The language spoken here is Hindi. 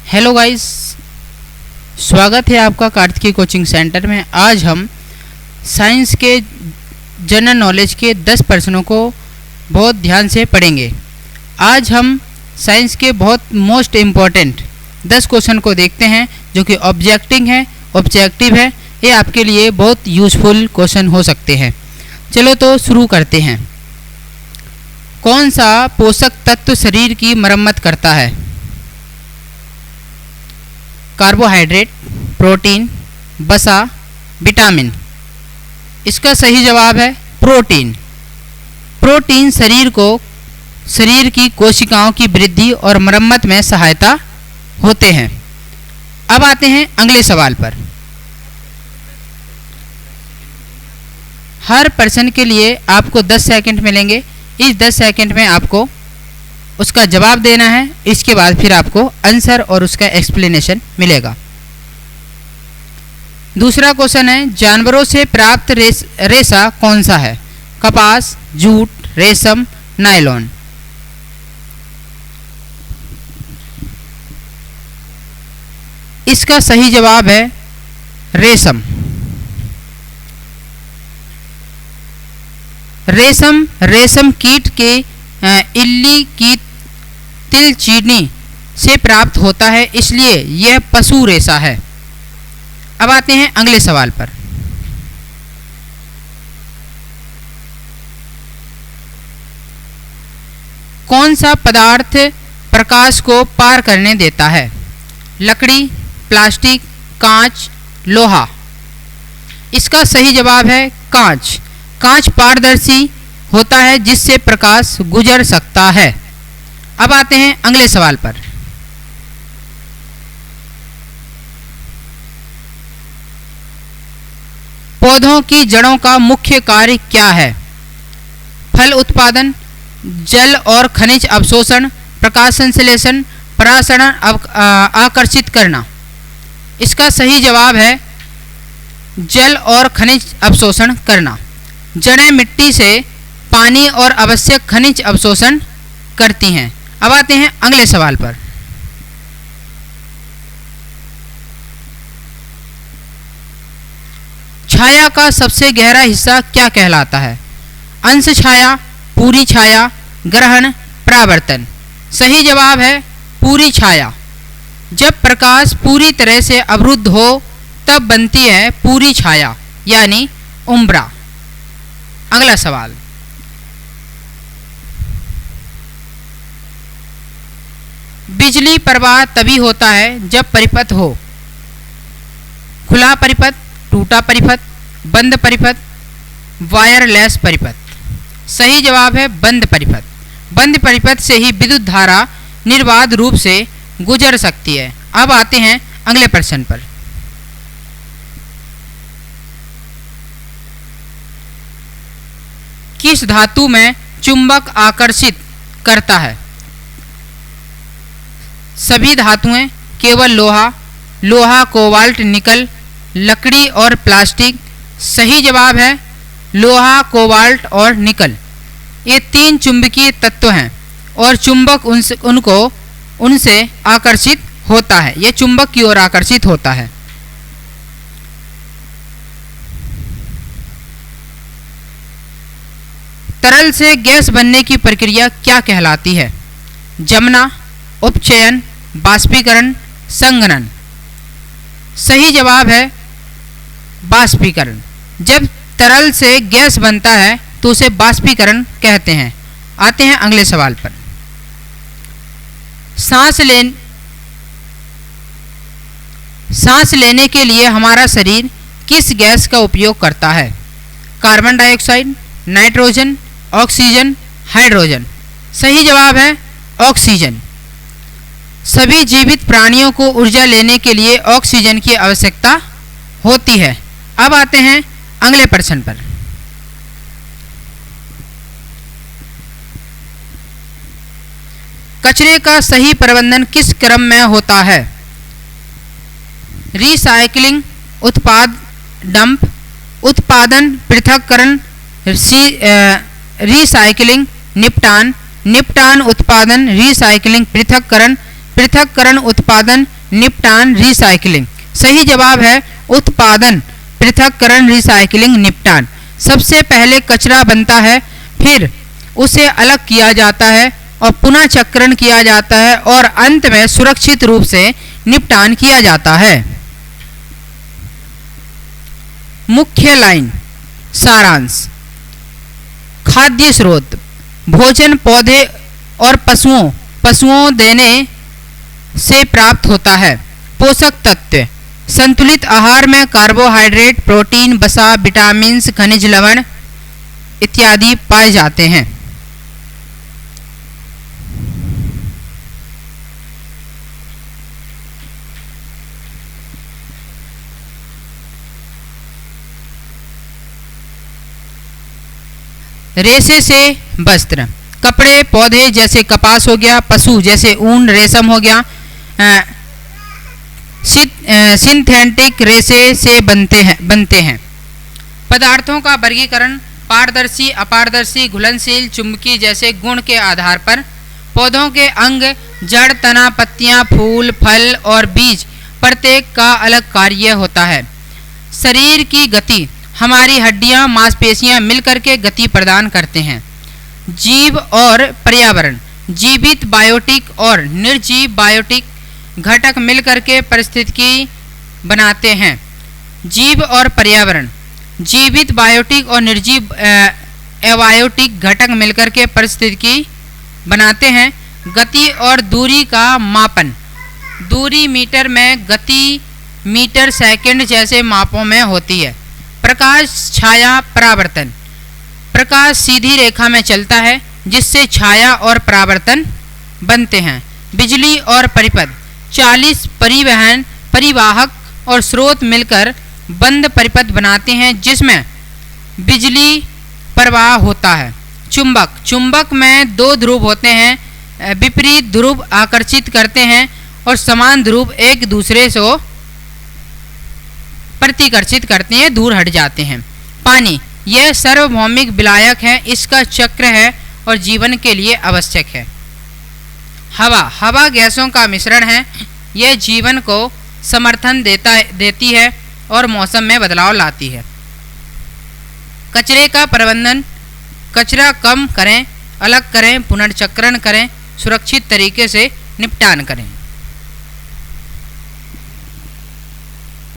हेलो गाइस, स्वागत है आपका कार्तिकी कोचिंग सेंटर में। आज हम साइंस के जनरल नॉलेज के 10 प्रश्नों को बहुत ध्यान से पढ़ेंगे। आज हम साइंस के बहुत मोस्ट इम्पॉर्टेंट 10 क्वेश्चन को देखते हैं जो कि ऑब्जेक्टिव है। ये आपके लिए बहुत यूज़फुल क्वेश्चन हो सकते हैं। चलो तो शुरू करते हैं। कौन सा पोषक तत्व शरीर की मरम्मत करता है? कार्बोहाइड्रेट, प्रोटीन, वसा, विटामिन। इसका सही जवाब है प्रोटीन। प्रोटीन शरीर की कोशिकाओं की वृद्धि और मरम्मत में सहायता होते हैं। अब आते हैं अगले सवाल पर। हर पर्सन के लिए आपको 10 सेकंड मिलेंगे। इस 10 सेकंड में आपको उसका जवाब देना है। इसके बाद फिर आपको आंसर और उसका एक्सप्लेनेशन मिलेगा। दूसरा क्वेश्चन है, जानवरों से प्राप्त रेशा कौन सा है? कपास, जूट, रेशम, नायलॉन। इसका सही जवाब है रेशम। रेशम कीट के इल्ली की तिल चीनी से प्राप्त होता है, इसलिए यह पशु रेशा है। अब आते हैं अगले सवाल पर। कौन सा पदार्थ प्रकाश को पार करने देता है? लकड़ी, प्लास्टिक, कांच, लोहा। इसका सही जवाब है कांच। कांच पारदर्शी होता है जिससे प्रकाश गुजर सकता है। अब आते हैं अगले सवाल पर। पौधों की जड़ों का मुख्य कार्य क्या है? फल उत्पादन, जल और खनिज अवशोषण, प्रकाश संश्लेषण, परागण आकर्षित करना। इसका सही जवाब है जल और खनिज अवशोषण करना। जड़ें मिट्टी से पानी और आवश्यक खनिज अवशोषण करती हैं। अब आते हैं अगले सवाल पर। छाया का सबसे गहरा हिस्सा क्या कहलाता है? अंश छाया, पूरी छाया, ग्रहण, परावर्तन। सही जवाब है पूरी छाया। जब प्रकाश पूरी तरह से अवरुद्ध हो तब बनती है पूरी छाया यानी उम्ब्रा। अगला सवाल। बिजली प्रवाह तभी होता है जब परिपथ हो। खुला परिपथ, टूटा परिपथ, बंद परिपथ, वायरलेस परिपथ। सही जवाब है बंद परिपथ। बंद परिपथ से ही विद्युत धारा निर्बाध रूप से गुजर सकती है। अब आते हैं अगले प्रश्न पर। किस धातु में चुंबक आकर्षित करता है? सभी धातुएं, केवल लोहा, कोबाल्ट, निकल, लकड़ी और प्लास्टिक। सही जवाब है लोहा, कोबाल्ट और निकल। ये 3 चुंबकीय तत्व हैं और चुंबक उनसे आकर्षित होता है। ये चुंबक की ओर आकर्षित होता है। तरल से गैस बनने की प्रक्रिया क्या कहलाती है? जमना, उपचयन, बाष्पीकरण, संघनन। सही जवाब है बाष्पीकरण। जब तरल से गैस बनता है तो उसे बाष्पीकरण कहते हैं। आते हैं अगले सवाल पर। सांस लेने के लिए हमारा शरीर किस गैस का उपयोग करता है? Carbon dioxide, nitrogen, oxygen, hydrogen. सही जवाब है ऑक्सीजन। सभी जीवित प्राणियों को ऊर्जा लेने के लिए ऑक्सीजन की आवश्यकता होती है। अब आते हैं अगले प्रश्न पर। कचरे का सही प्रबंधन किस क्रम में होता है? रिसाइकलिंग, डंप, उत्पादन, पृथक्करण, रिसाइकलिंग, निपटान, उत्पादन, रिसाइकलिंग, पृथक्करण, उत्पादन, निपटान, रिसाइकलिंग। सही जवाब है उत्पादन, पृथक्करण, रिसाइकलिंग, निपटान। सबसे पहले कचरा बनता है, फिर उसे अलग किया जाता है और पुनः चक्रण किया जाता है और अंत में सुरक्षित रूप से निपटान किया जाता है। मुख्य लाइन, सारांश। खाद्य स्रोत, भोजन पौधे और पशुओं देने से प्राप्त होता है। पोषक तत्व, संतुलित आहार में कार्बोहाइड्रेट, प्रोटीन, वसा, विटामिन्स, खनिज लवण इत्यादि पाए जाते हैं। रेशे से वस्त्र, कपड़े, पौधे जैसे कपास हो गया, पशु जैसे ऊन, रेशम हो गया, सिंथेटिक रेशे से बनते हैं। पदार्थों का वर्गीकरण पारदर्शी, अपारदर्शी, घुलनशील, चुंबकीय जैसे गुण के आधार पर। पौधों के अंग, जड़, तना, पत्तियां, फूल, फल और बीज प्रत्येक का अलग कार्य होता है। शरीर की गति, हमारी हड्डियां, मांसपेशियां मिलकर के गति प्रदान करते हैं। जीव और पर्यावरण, जीवित बायोटिक और निर्जीव बायोटिक घटक मिलकर के परिस्थितिकी बनाते हैं। जीव और पर्यावरण, जीवित बायोटिक और निर्जीव एबायोटिक घटक मिलकर के परिस्थितिकी बनाते हैं। गति और दूरी का मापन, दूरी मीटर में, गति मीटर सेकंड जैसे मापों में होती है। प्रकाश, छाया, परावर्तन, प्रकाश सीधी रेखा में चलता है जिससे छाया और परावर्तन बनते हैं। बिजली और परिपथ, 40 परिवहन, परिवाहक और स्रोत मिलकर बंद परिपथ बनाते हैं जिसमें बिजली प्रवाह होता है। चुंबक, चुंबक में 2 ध्रुव होते हैं, विपरीत ध्रुव आकर्षित करते हैं और समान ध्रुव एक दूसरे से प्रतिकर्षित करते हैं, दूर हट जाते हैं। पानी, यह सार्वभौमिक विलायक है, इसका चक्र है और जीवन के लिए आवश्यक है। हवा, हवा गैसों का मिश्रण है, यह जीवन को समर्थन देती है और मौसम में बदलाव लाती है। कचरे का प्रबंधन, कचरा कम करें, अलग करें, पुनर्चक्रण करें, सुरक्षित तरीके से निपटान करें।